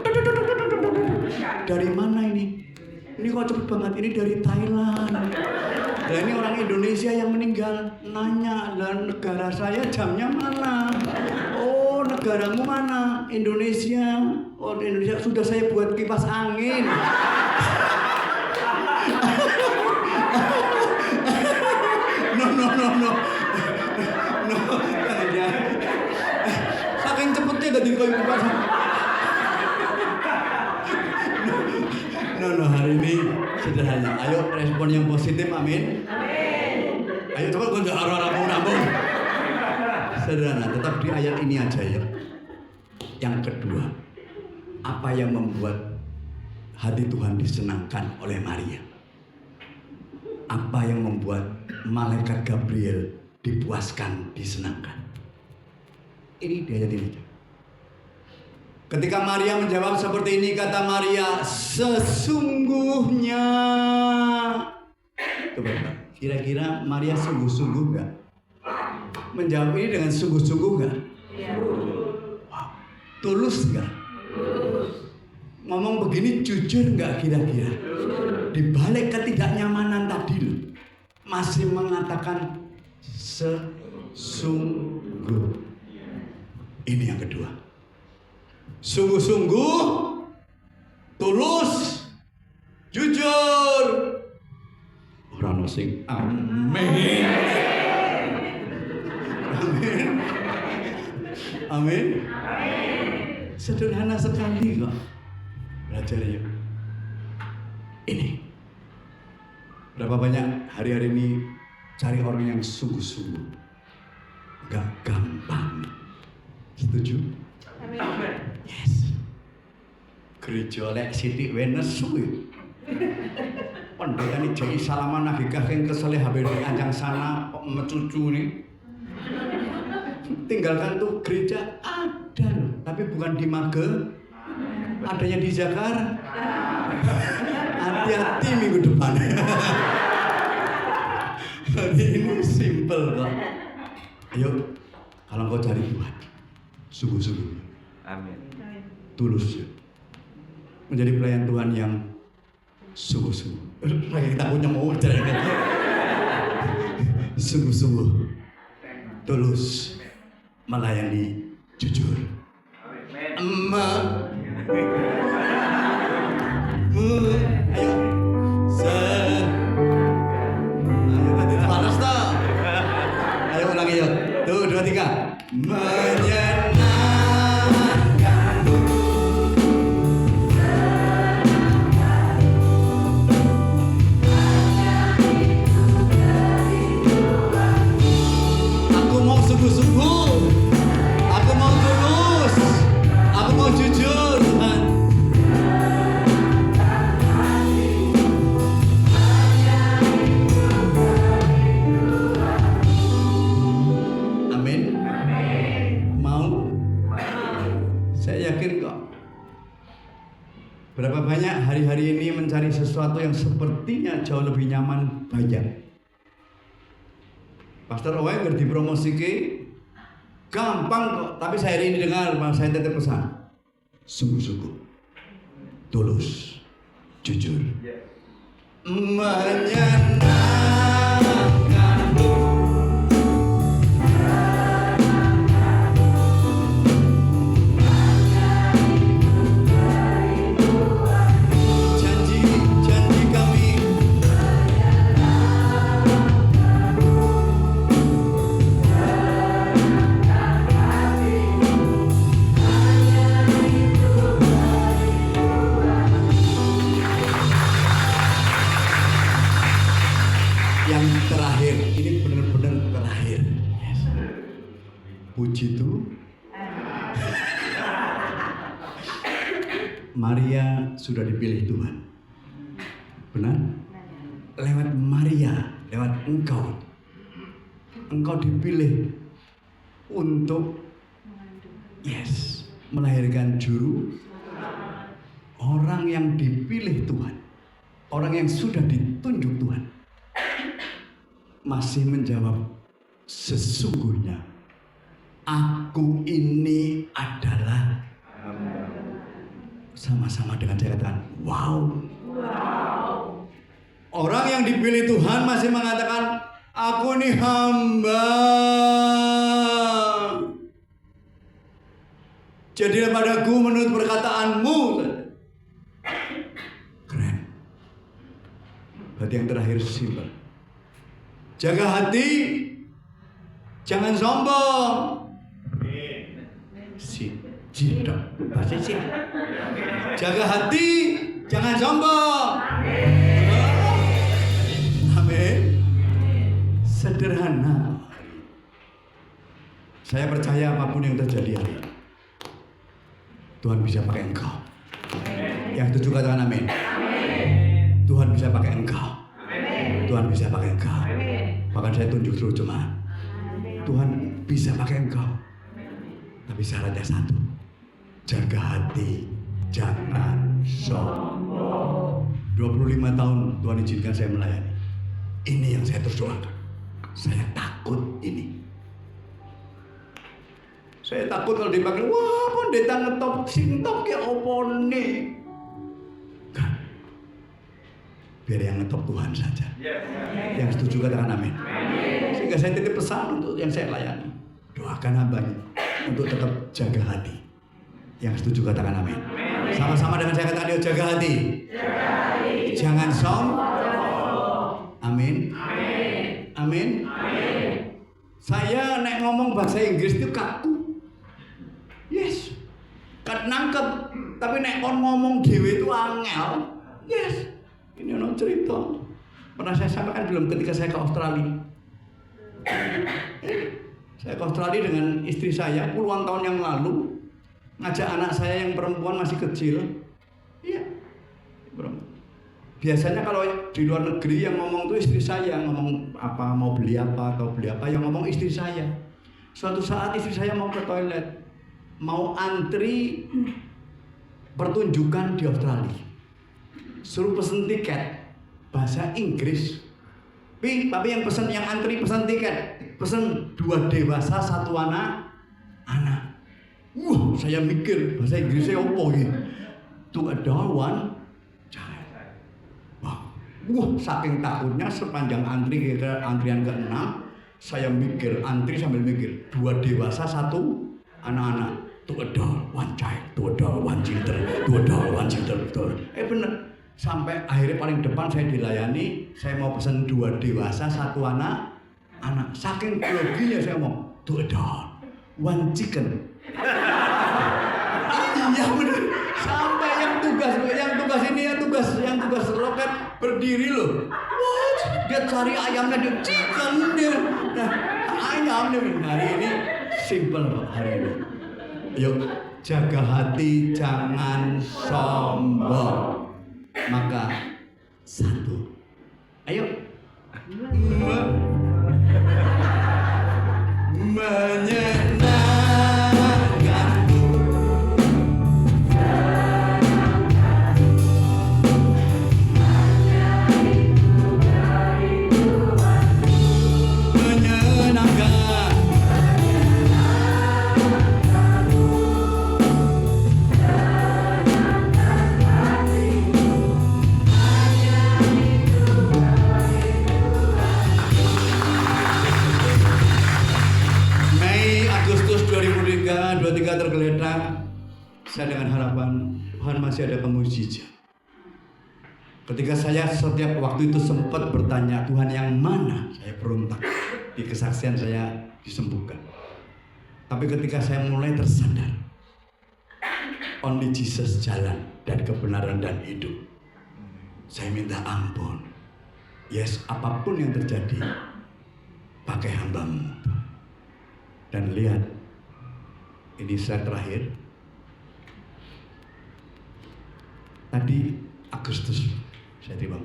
Dari mana ini? Ini kok cepet banget? Ini dari Thailand. Nah ini orang Indonesia yang meninggal. Nanya, lah negara saya jamnya mana? Oh negaramu mana? Indonesia. Oh Indonesia sudah saya buat kipas angin. No. Saking cepetnya tadi kau kipas angin. No, hari ini sederhana. Ayo respon yang positif, amin. Ayo coba kau nggak arah-arah mau nambung. Sederhana, tetap di ayat ini aja ya. Yang kedua, apa yang membuat hati Tuhan disenangkan oleh Maria? Apa yang membuat malaikat Gabriel dipuaskan, disenangkan? Ini di ayat ini. Ketika Maria menjawab seperti ini, kata Maria, sesungguhnya. Coba, kira-kira Maria sungguh-sungguh nggak? Menjawab ini dengan sungguh-sungguh nggak? Wow. Tulus nggak? Ngomong begini jujur nggak kira-kira? Di balik ketidaknyamanan tadi loh, masih mengatakan sesungguh. Ini yang kedua. Sungguh-sungguh, tulus, jujur. Orang sing amin. Amin. Sederhana sekali kok. belajar ya. Ini. Berapa banyak hari-hari ini cari orang yang sungguh-sungguh. Gak gampang. Setuju? Yes. Gereja lek Siti Wenes suwi. Pendeta ini jadi salaman nagikah yang keselih habis anjang sana kok mecucu nih. Tinggalkan tuh gereja ada loh, tapi bukan di Mage, adanya di Jakarta. Hati-hati minggu depan. Jadi ini simple kok. Ayo, kalau kau cari Tuhan, sungguh-sungguh, Amin. tulus ya. Menjadi pelayan Tuhan yang sungguh-sungguh. Lagi takutnya mau cari sungguh-sungguh, tulus, melayani jujur. Emak. Ayo. Ayo nanti panas toh. Ayo ulangi yuk. Tuh 2 3. Menyenangkanmu. Aku mau sungguh-sungguh. Aku mau tulus. Aku mau jujur, Tuhan. Amin. Mau? Saya yakin kok. Berapa banyak hari-hari ini mencari sesuatu yang sepertinya jauh lebih nyaman banyak. Pastor Owe ngerti promosi ke gampang kok, tapi saya hari ini dengar, saya tetap pesan sungguh-sungguh, tulus, jujur, menyenangkanmu. Janji kami yang terakhir, ini benar-benar terakhir. Yes. Puji Tuhan. Maria sudah dipilih Tuhan. Benar? Lewat Maria, lewat engkau. Engkau dipilih untuk melahirkan juru. Orang yang dipilih Tuhan. Orang yang sudah ditunjuk Tuhan. Masih menjawab, sesungguhnya aku ini adalah. Sama-sama dengan saya katakan, wow. Orang yang dipilih Tuhan masih mengatakan, aku ini hamba. Jadilah padaku menurut perkataanmu. Keren. Berarti yang terakhir simpel. Jaga hati, jangan sombong. Jaga hati, jangan sombong. Amin. Sederhana. Saya percaya apapun yang terjadi hari ini, Tuhan bisa pakai engkau. Yang setuju katakan amin. Tuhan bisa pakai engkau. Tuhan bisa pakai engkau. Bahkan saya tunjuk terus jemaat. Tuhan bisa pakai engkau. Tapi syaratnya satu. Jaga hati, jangan sombong. 25 tahun Tuhan izinkan saya melayani. Ini yang saya terus doakan. Saya takut ini. Saya takut kalau dipanggil, wah pendeta ngetop, sing top ke opone. Kan. Biar yang ngetop Tuhan saja. Yang setuju katakan amin. Sehingga saya titip pesan untuk yang saya layani. Doakan hambanya untuk tetap jaga hati. Yang setuju katakan amin. Sama-sama dengan saya katakan, jaga hati. Jangan sombong. Amin. Amin. Saya nek ngomong bahasa Inggris itu kaku. Yes. Kan nangkep. Tapi nek kon ngomong dhewe itu angel. Yes. Ini ono cerita. Pernah saya sampaikan belum ketika saya ke Australia. Saya ke Australia dengan istri saya puluhan tahun yang lalu, ngajak anak saya yang perempuan masih kecil. Iya. Biasanya kalau di luar negeri yang ngomong tuh istri saya, ngomong apa, mau beli apa atau beli apa, yang ngomong istri saya. Suatu saat istri saya mau ke toilet, mau antri pertunjukan di Australia. Suruh pesen tiket bahasa Inggris. Tapi yang pesen, yang antri pesen tiket, pesen 2 dewasa 1 anak. Wah, saya mikir bahasa Inggrisnya apa gitu. To adult one child. Wah, saking takutnya sepanjang antri, kira antrian ke-6, saya mikir, antri sambil mikir, 2 dewasa 1 anak-anak. To adult one child, to adult one children, to adult one children. Bener. Sampai akhirnya paling depan saya dilayani, saya mau pesen 2 dewasa 1 anak. Saking groginya saya mau, to adult one chicken. Iya bener. Sampai yang tugas loket berdiri loh. What? Dia cari ayamnya, dia chicken dia. Nah, ayamnya hari ini simple Pak hari ini. Yuk, jaga hati jangan sombong. Maka 1. Ayo. Menyenangkanku. Menyenangkan. Agustus 2023 tergeletak, saya dengan harapan Tuhan masih ada pemujizat. Ketika saya setiap waktu itu sempat bertanya, Tuhan yang mana? Saya berontak. Di kesaksian saya disembuhkan. Tapi ketika saya mulai tersadar, only Jesus jalan dan kebenaran dan hidup. Saya minta ampun. Yes, apapun yang terjadi, pakai hamba-Mu. Dan lihat, ini slide terakhir. Tadi Agustus saya terima.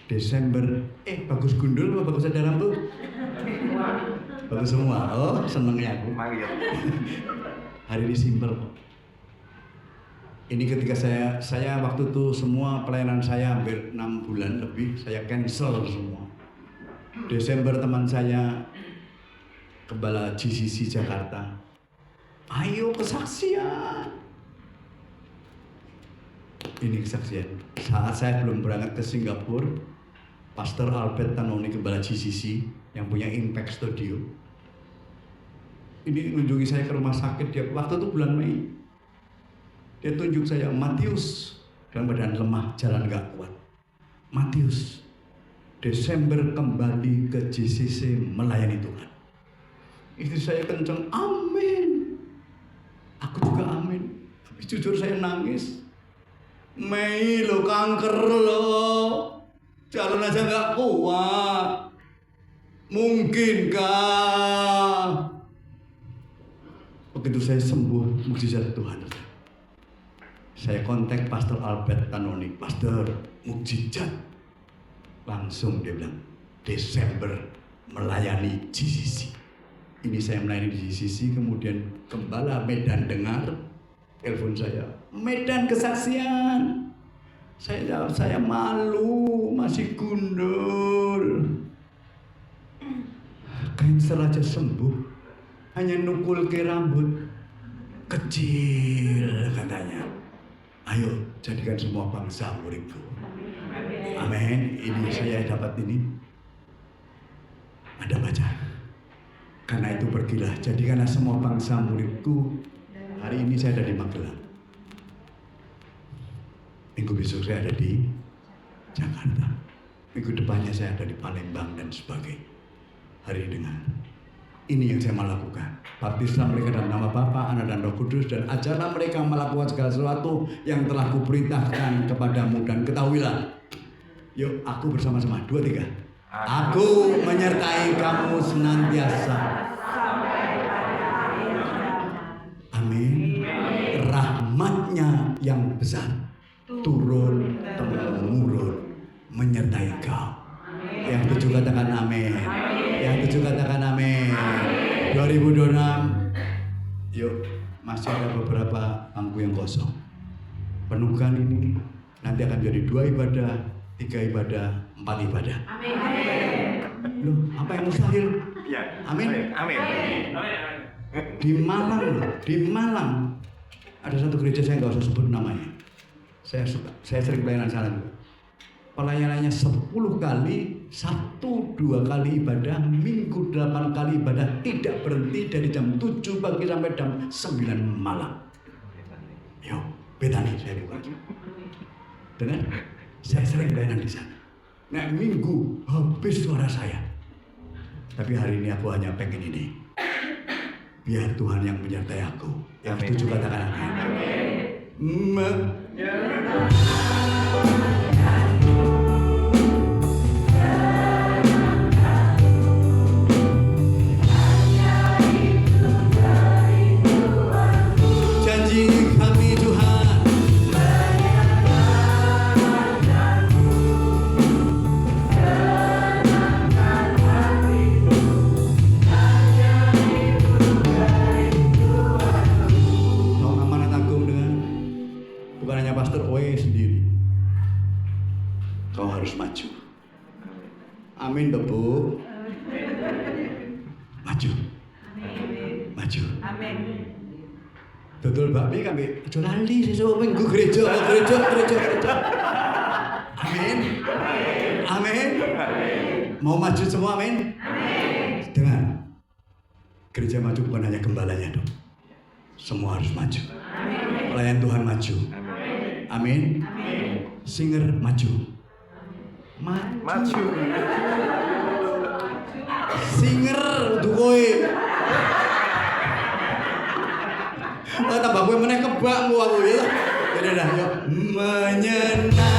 Desember, bagus gundul apa bagus ada rambut? Bagus semua. Oh, senengnya aku. Hari ini simpel. Ini ketika saya waktu itu semua pelayanan saya hampir 6 bulan lebih saya cancel semua. Desember teman saya Gembala GCC Jakarta, ayo kesaksian. Ini kesaksian. Saat saya belum berangkat ke Singapura, Pastor Albert Tanoni Gembala GCC yang punya Impact Studio, ini kunjungi saya ke rumah sakit. Dia waktu itu bulan Mei. Dia tunjuk saya, Matius, dalam badan lemah, jalan gak kuat. Matius, Desember kembali ke GCC melayani Tuhan. Istri saya kenceng, amin. Aku juga amin. Tapi jujur saya nangis. Mei lo kanker lo, jalan aja gak kuat. Mungkinkah? Begitu saya sembuh, mukjizat Tuhan. Saya kontak Pastor Albert Tanoni, Pastor, mukjizat. Langsung dia bilang, Desember melayani GCC. Ini saya melayani di GCC, kemudian Gembala Medan dengar, telepon saya, Medan kesaksian. Saya jawab, saya malu, masih gundul. Kanker aja sembuh, hanya nukul ke rambut kecil katanya. Ayo jadikan semua bangsa muridku. Amin. Ini saya dapat ini. Ada baca. Karena itu pergilah, jadikanlah semua bangsa muridku. Hari ini saya ada di Magelang. Minggu besok saya ada di Jakarta. Minggu depannya saya ada di Palembang dan sebagainya. Hari ini dengar. Ini yang saya mau lakukan. Baptislah mereka dalam nama Bapa, Anak dan Roh Kudus, dan ajarlah mereka melakukan segala sesuatu yang telah kuperintahkan kepadamu, dan ketahuilah. Yuk, aku bersama-sama. 2, 3. Aku menyertai kamu senantiasa. Amin. Rahmatnya yang besar turun temurun menyertai kau. Yang 7 katakan amin. Yang 7 katakan amin. 2026. Yuk, masih ada beberapa bangku yang kosong. Penuhkan ini. Nanti akan jadi 2 ibadah, 3 ibadah, 4 ibadah. Amin. Loh, apa yang mustahil? Ya. Amin. Amin. Di Malang ada satu gereja, saya nggak usah sebut namanya. Saya sering pelayanan sana juga. Pelayanannya 10 kali, 1-2 kali ibadah, minggu 8 kali ibadah, tidak berhenti dari jam 7 pagi sampai jam 9 malam. Yo, Betani saya buka. Dengar? Saya sering pelayanan di sana. Nah, minggu habis suara saya. Tapi hari ini aku hanya pengen ini. Biar Tuhan yang menyertai aku. Yang Amin. 7 katakan amin. Janji kami Tuhan. Tahun amanat agung dengan bukan hanya Pastor Oe sendiri. Kau harus maju. Amin toh, Bu. Maju. Maju. Amin. Betul Mbak Mi kami aja lali sesuk minggu gereja. Amin. Amin. Mau maju semua amin? Amin. Dengar. Gereja maju bukan hanya gembalanya dong. Semua harus maju. Amin. Pelayan Tuhan maju. Amin. Amin. Singer maju. Maju. Singer untuk kowe. Tambah kowe meneh kebakmu aku ya. Ya dah, yuk. Menyenangkan